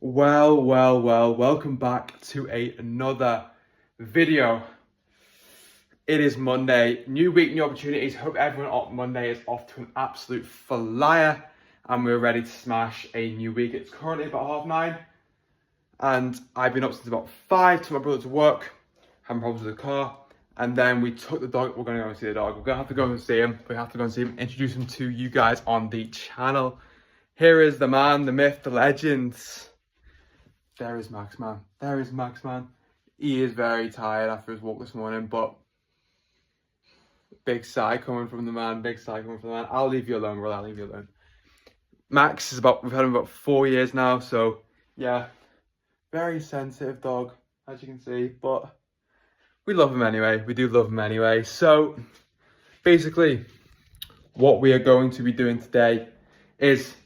Welcome back to another video. It is Monday, new week, new opportunities. Hope everyone on Monday is off to an absolute flyer and we're ready to smash a new week. It's currently about 9:30 and I've been up since about 5, took my brother to work, having problems with the car, and then we took the dog. We're gonna go and see the dog. We're gonna have to go and see him. We have to go and see him, introduce him to you guys on the channel. Here is the man, the myth, the legend. There is Max, man. There is Max, man. He is very tired after his walk this morning, but big sigh coming from the man. Big sigh coming from the man. I'll leave you alone, brother. I'll leave you alone. Max is we've had him about 4 years now, so yeah, very sensitive dog, as you can see, but we love him anyway. We do love him anyway. So basically, what we are going to be doing today is,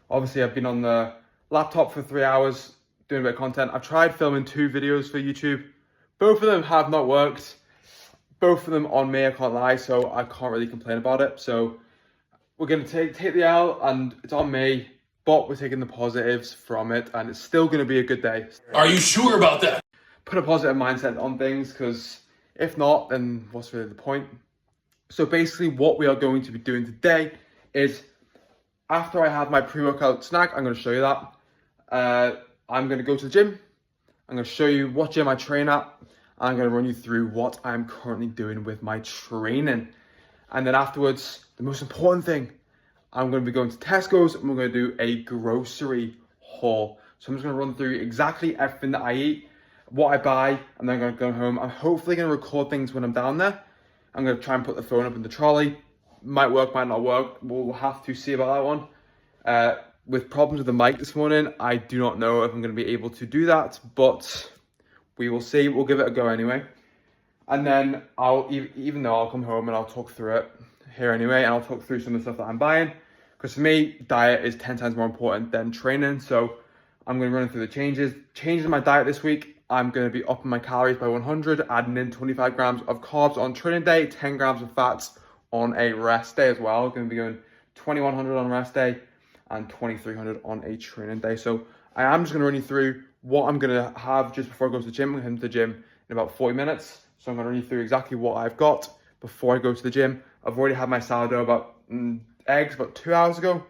obviously I've been on the laptop for 3 hours, doing a bit of content. I've tried filming 2 videos for YouTube. Both of them have not worked. Both of them on me, I can't lie, so I can't really complain about it. So we're gonna take the L and it's on me, but we're taking the positives from it and it's still gonna be a good day. Are you sure about that? Put a positive mindset on things, because if not, then what's really the point? So basically what we are going to be doing today is, after I have my pre-workout snack, I'm gonna show you that. I'm going to go to the gym. I'm going to show you what gym I train at. I'm going to run you through what I'm currently doing with my training. And then afterwards, the most important thing, I'm going to be going to Tesco's and we're going to do a grocery haul. So I'm just going to run through exactly everything that I eat, what I buy, and then I'm going to go home. I'm hopefully going to record things when I'm down there. I'm going to try and put the phone up in the trolley. Might work, might not work. We'll have to see about that one. With problems with the mic this morning, I do not know if I'm going to be able to do that, but we will see. We'll give it a go anyway. And then even though I'll come home and I'll talk through it here anyway, and I'll talk through some of the stuff that I'm buying, because for me, diet is 10 times more important than training. So I'm going to run through the changes in my diet this week. I'm going to be upping my calories by 100, adding in 25 grams of carbs on training day, 10 grams of fats on a rest day as well. I'm going to be going 2100 on rest day and 2300 on a training day. So I am just going to run you through what I'm going to have just before I go to the gym. I'm going to the gym in about 40 minutes. So I'm going to run you through exactly what I've got before I go to the gym. I've already had my sourdough eggs about 2 hours ago.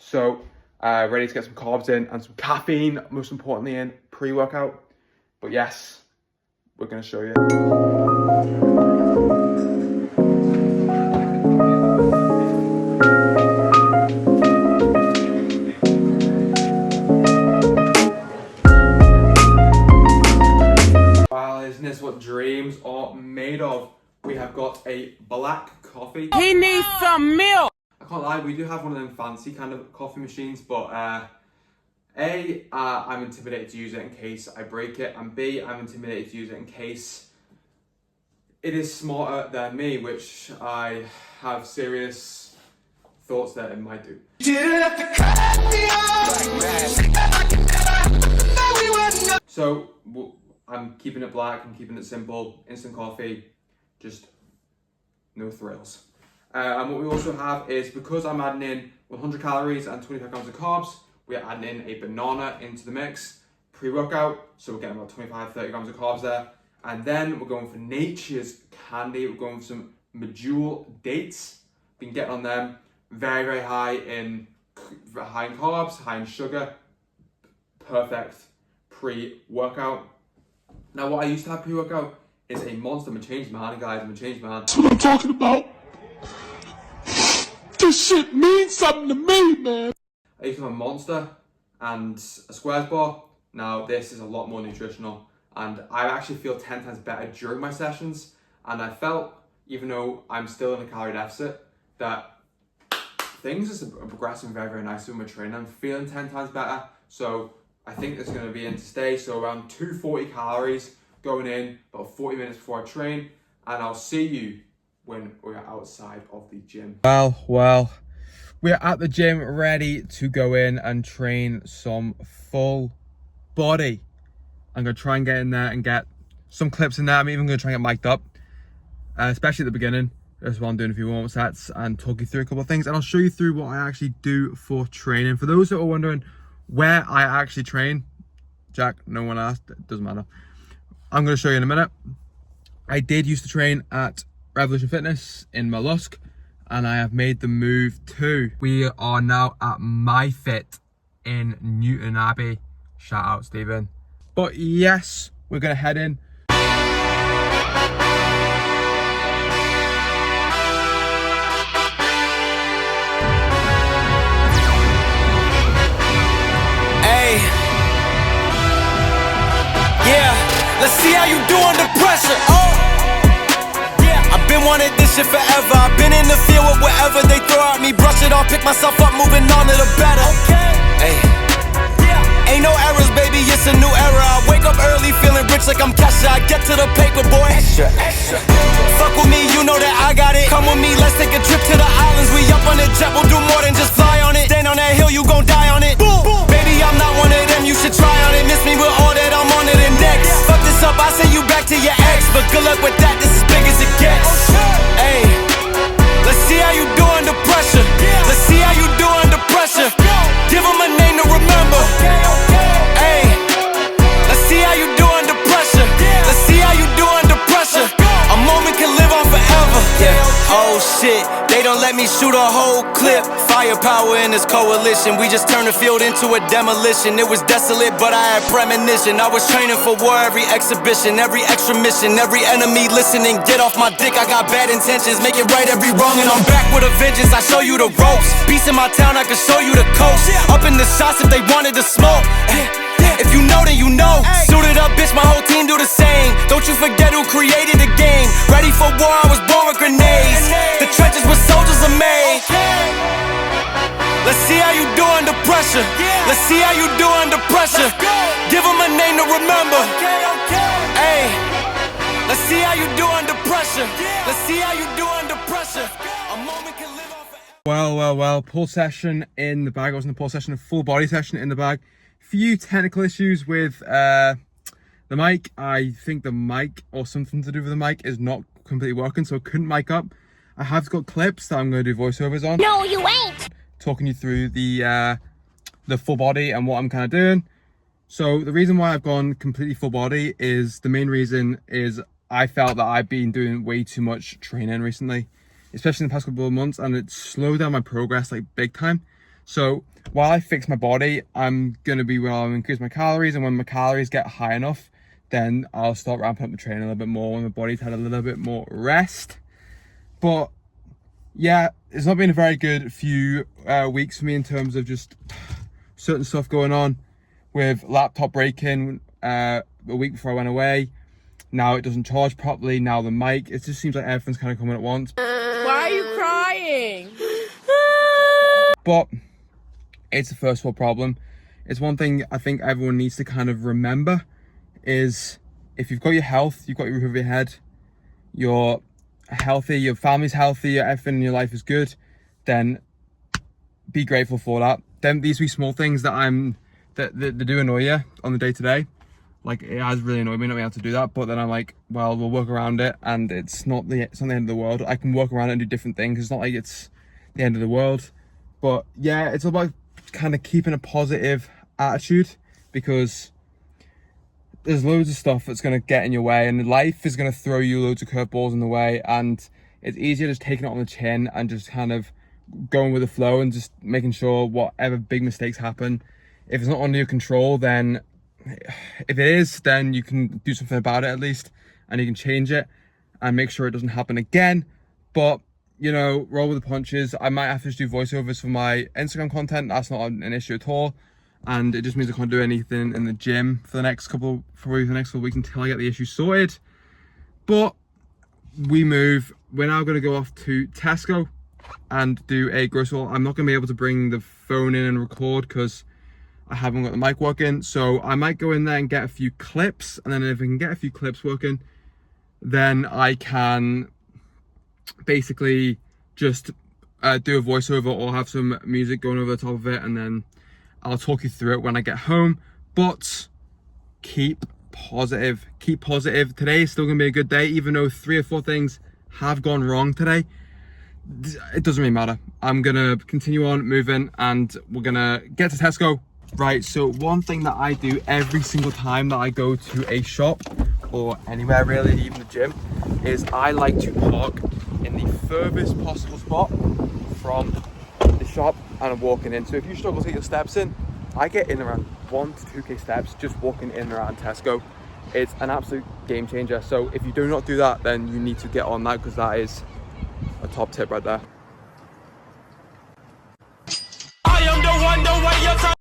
So ready to get some carbs in and some caffeine, most importantly, in pre-workout. But yes, we're going to show you. Isn't this what dreams are made of? We have got a black coffee. He needs some milk. I can't lie, we do have one of them fancy kind of coffee machines, but I'm intimidated to use it in case I break it, and B, I'm intimidated to use it in case it is smarter than me, which I have serious thoughts that it might do. So I'm keeping it black, I'm keeping it simple, instant coffee, just no thrills. And what we also have is, because I'm adding in 100 calories and 25 grams of carbs, we're adding in a banana into the mix, pre-workout, so we're getting about 25-30 grams of carbs there. And then we're going for nature's candy, we're going for some Medjool dates. Been getting on them, very high in carbs, high in sugar, perfect pre-workout. Now, what I used to have pre-workout is a Monster. I'm a changed man, guys. I'm a changed man. That's what I'm talking about. This shit means something to me, man. I used to have a Monster and a Squares bar. Now, this is a lot more nutritional, and I actually feel 10 times better during my sessions. And I felt, even though I'm still in a calorie deficit, that things are progressing very nicely with my training. I'm feeling 10 times better. So I think it's going to be in to stay. So around 240 calories going in, about 40 minutes before I train. And I'll see you when we're outside of the gym. Well, we're at the gym ready to go in and train some full body. I'm going to try and get in there and get some clips in there. I'm even going to try and get mic'd up, especially at the beginning. That's what I'm doing a few warm-up sets and talk you through a couple of things. And I'll show you through what I actually do for training. For those that are wondering where I actually train, Jack, no one asked. It doesn't matter. I'm going to show you in a minute. I did used to train at Revolution Fitness in Mollusk, and I have made the move to. We are now at MyFit in Newton Abbey. Shout out, Stephen. But yes, we're going to head in. Yeah, let's see how you do under pressure. Oh, yeah, I've been wanting this shit forever. I've been in the field with whatever they throw at me. Brush it off, pick myself up, moving on to the better. Hey, yeah, ain't no errors, baby, it's a new era. I wake up early, feeling rich like I'm Kesha. I get to the paper, boy. Extra, extra. Fuck with me, you know that I got it. Come with me, let's take a trip to the islands. We up on the jet, we'll do more than just fly on it. Stand on that hill, you gon' die on it. Boom, boom. Baby, I'm not one of them, you should try on it. Miss me with all that, I'm on to the next. Fuck this up, I send you back to your ex. But good luck with that, this is big as it gets. Hey, let's see how you do under pressure. Let's see how you do under pressure. Give them a name to remember. Hey, let's see how you do under pressure. Let's see how you do under pressure. A moment can live on forever. Yeah. Oh shit, they don't let me shoot a whole clip. Firepower in this coalition. We just turned the field into a demolition. It was desolate, but I had premonition. I was training for war every exhibition, every extra mission, every enemy listening. Get off my dick, I got bad intentions. Make it right every wrong, and I'm back with a vengeance. I show you the ropes. Peace in my town, I can show you the coast. Up in the shots if they wanted to smoke. If you know, then you know. Suited up, bitch, my whole team do the same. Don't you forget who created the game. Ready for war, I was born with grenades. The trenches where soldiers are made. Let's see how you do under pressure. Let's see how you do under pressure. Give them a name to remember. Hey, let's see how you do under pressure. Let's see how you do under pressure. A moment can live on forever. Well, pull session in the bag. I was in the pull session, a full body session in the bag. Few technical issues with the mic. I think the mic or something to do with the mic is not completely working, so I couldn't mic up. I have got clips that I'm going to do voiceovers on. No, you ain't. Talking you through the full body and what I'm kind of doing. So the reason why I've gone completely full body is the main reason is I felt that I've been doing way too much training recently, especially in the past couple of months, and it slowed down my progress like big time. So while I fix my body, I'm gonna be increase my calories, and when my calories get high enough, then I'll start ramping up the training a little bit more when my body's had a little bit more rest. But yeah, it's not been a very good few weeks for me in terms of just certain stuff going on with laptop breaking a week before I went away. Now it doesn't charge properly. Now the mic, it just seems like everything's kind of coming at once. Why are you crying? But it's a first world problem. It's one thing I think everyone needs to kind of remember is if you've got your health, you've got your roof over your head, you're healthy, your family's healthy, everything in your life is good, then be grateful for that. Then these wee small things that do annoy you on the day to day, like it has really annoyed me not being able to do that, but then I'm like, well, we'll work around it, and it's not the end of the world. I can work around it and do different things. It's not like it's the end of the world. But yeah, it's about kind of keeping a positive attitude, because there's loads of stuff that's going to get in your way, and life is going to throw you loads of curveballs in the way, and it's easier just taking it on the chin and just kind of going with the flow and just making sure whatever big mistakes happen, if it's not under your control, then if it is, then you can do something about it at least, and you can change it and make sure it doesn't happen again. But you know, roll with the punches. I might have to just do voiceovers for my Instagram content. That's not an issue at all. And it just means I can't do anything in the gym for the next couple of weeks until I get the issue sorted. But we move. We're now going to go off to Tesco and do a grocery haul. I'm not going to be able to bring the phone in and record because I haven't got the mic working. So I might go in there and get a few clips. And then if I can get a few clips working, then I can basically just do a voiceover or have some music going over the top of it, and then I'll talk you through it when I get home. But keep positive. Today is still gonna be a good day, even though 3 or 4 things have gone wrong today. It doesn't really matter. I'm gonna continue on moving, and we're gonna get to Tesco, Right, so one thing that I do every single time that I go to a shop or anywhere really, even the gym, is I like to park in the furthest possible spot from the shop and I'm walking in. So if you struggle to get your steps in, I get in around 1 to 2k steps just walking in and around Tesco. It's an absolute game changer. So if you do not do that, then you need to get on that, because that is a top tip right there. I am the one, the way you're talking.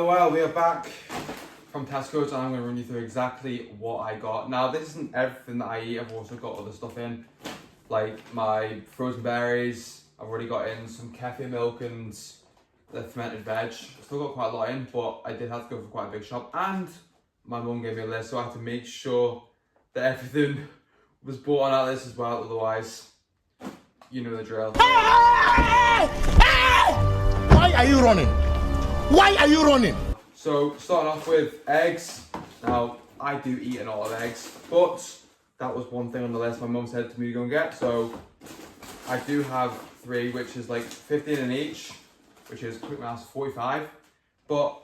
Well, we are back from Tesco's and I'm going to run you through exactly what I got. Now, this isn't everything that I eat. I've also got other stuff in, like my frozen berries. I've already got in some kefir milk and the fermented veg. Still got quite a lot in, but I did have to go for quite a big shop. And my mum gave me a list, so I had to make sure that everything was bought on that list as well. Otherwise, you know the drill. Why are you running? Why are you running? So starting off with eggs. Now I do eat a lot of eggs, but that was one thing on the list my mum said to me to go and get. So I do have 3, which is like 15 in each, which is quick maths 45. But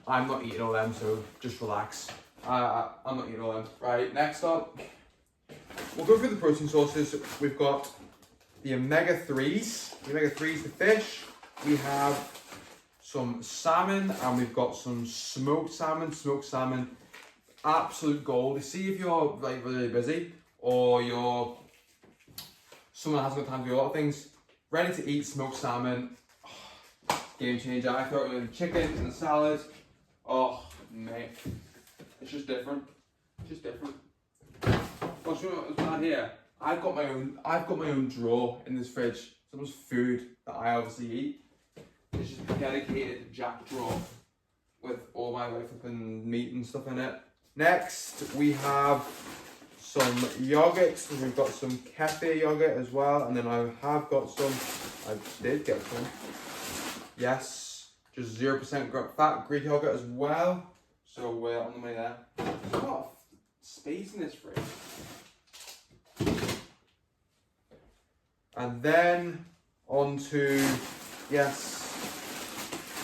I'm not eating all them, so just relax. I'm not eating all them. Right, next up, we'll go through the protein sources. We've got the omega-3s. The omega-3s, the fish. We have some salmon, and we've got some smoked salmon. Smoked salmon, absolute gold. You see, if you're like really busy or you're someone that hasn't got time to do a lot of things, ready to eat smoked salmon, game changer. I throw it in chicken, in a salad. Oh mate, it's just different. Just different. What's down here? I've got my own drawer in this fridge. Someone's food that I obviously eat. It's just a dedicated Jack drawer with all my like flipping meat and stuff in it. Next, we have some yogurt. We've got some kefir yogurt as well, and then I have got some. I did get some. Yes, just 0% fat Greek yogurt as well. So we're on the way there. There's a lot of space in this fridge. And then on to, yes,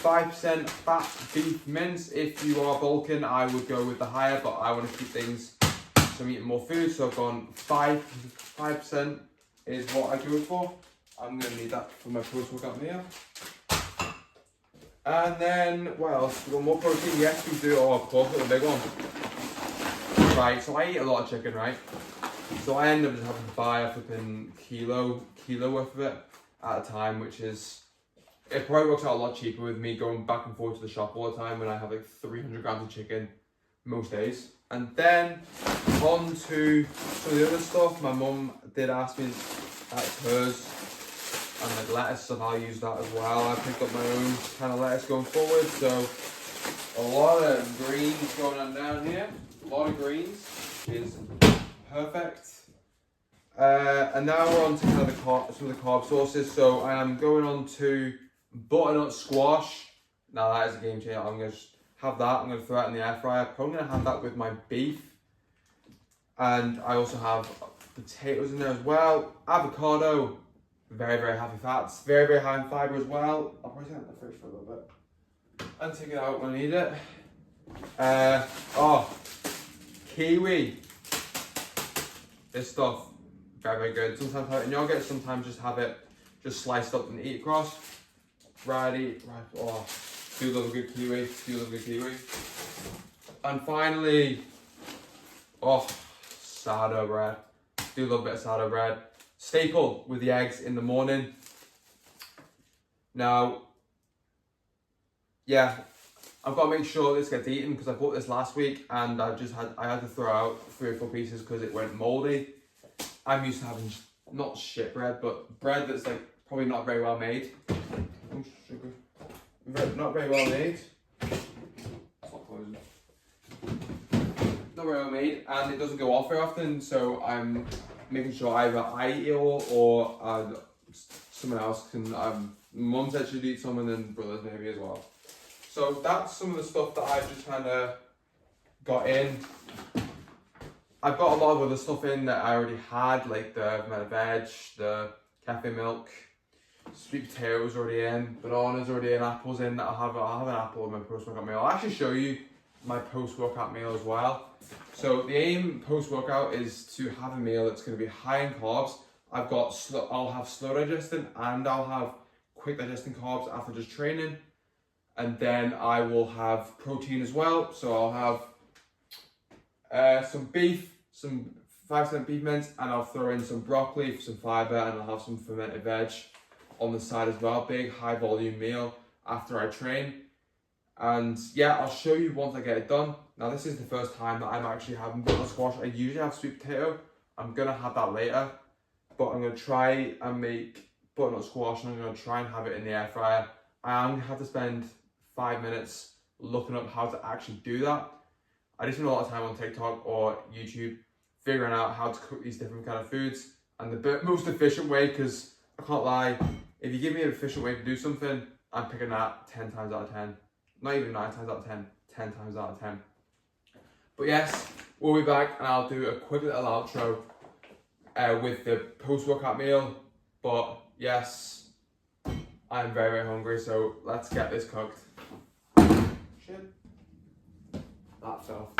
5% fat beef mince. If you are bulking, I would go with the higher, but I want to keep things, so I'm eating more food, so I've gone 5% is what I go for. I'm going to need that for my post-workout meal. And then, what else? We've got more protein. Yes, we do. Oh, of course, got the big one. Right, so I eat a lot of chicken, right? So I end up just having to buy a flipping kilo worth of it at a time, which is, it probably works out a lot cheaper with me going back and forth to the shop all the time when I have like 300 grams of chicken most days. And then on to some of the other stuff. My mum did ask me at hers, and like lettuce stuff, I'll use that as well. I picked up my own kind of lettuce going forward, so a lot of greens going on down here. A lot of greens is perfect. And now we're on to kind of some of the carb sources. So I am going on to butternut squash. Now that is a game changer. I'm going to have that. I'm going to throw it in the air fryer. I'm going to have that with my beef. And I also have potatoes in there as well. Avocado, very, very happy fats. Very, very high in fiber as well. I'll probably take it in the fridge for a little bit and take it out when I need it. Kiwi. This stuff, very, very good. Sometimes have it in yogurt, sometimes just have it just sliced up and eat across. Right, oh, do love a good kiwi, And finally, sourdough bread. Do love a bit of sourdough bread. Staple with the eggs in the morning. Now, yeah, I've got to make sure this gets eaten because I bought this last week and I had to throw out 3 or 4 pieces because it went moldy. I'm used to having not shit bread, but bread that's like probably not very well made. Oh, sugar. Not very well made. Stop closing. Not very well made, and it doesn't go off very often, so I'm making sure either I eat it all or someone else can. Mum said she'd eat some, and then brothers maybe as well. So that's some of the stuff that I've just kind of got in. I've got a lot of other stuff in that I already had, like the veg, the cafe milk, sweet potatoes already in, bananas already in, apples in. I'll have an apple in my post-workout meal. I'll actually show you my post-workout meal as well. So the aim post-workout is to have a meal that's going to be high in carbs. I'll have slow digesting and I'll have quick digesting carbs after just training, and then I will have protein as well. So I'll have some beef, some 5% beef mince, and I'll throw in some broccoli for some fibre, and I'll have some fermented veg on the side as well. Big high volume meal after I train. And yeah, I'll show you once I get it done. Now this is the first time that I'm actually having butternut squash. I usually have sweet potato. I'm gonna have that later, but I'm gonna try and make butternut squash, and I'm gonna try and have it in the air fryer. I only have to spend 5 minutes looking up how to actually do that. I just spend a lot of time on TikTok or YouTube figuring out how to cook these different kind of foods and the most efficient way, because I can't lie, if you give me an efficient way to do something, I'm picking that 10 times out of 10. Not even 9 times out of 10, 10 times out of 10. But yes, we'll be back and I'll do a quick little outro with the post-workout meal. But yes, I'm very, very hungry, so let's get this cooked. Shit. That fell.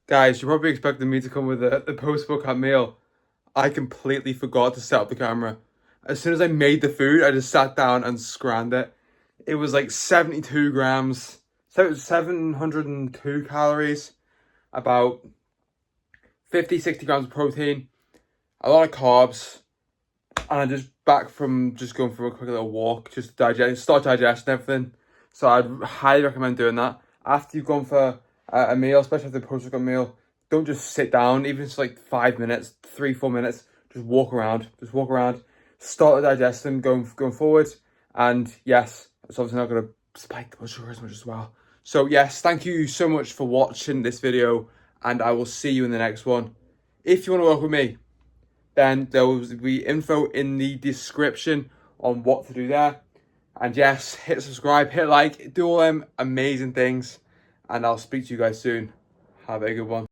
Guys, you're probably expecting me to come with the post-workout meal. I completely forgot to set up the camera. As soon as I made the food, I just sat down and scanned it. It was like 72 grams, so it was 702 calories, about 50-60 grams of protein, a lot of carbs, and I'm just back from just going for a quick little walk, just to start digesting everything. So I'd highly recommend doing that. After you've gone for a meal, especially after the post-workout meal, don't just sit down, even if it's like 5 minutes, 3-4 minutes, just walk around, start the digestion going forward. And yes, it's obviously not going to spike the blood sugar as much as well. So yes, thank you so much for watching this video, and I will see you in the next one. If you want to work with me, then there will be info in the description on what to do there. And yes, hit subscribe, hit like, do all them amazing things, and I'll speak to you guys soon. Have a good one.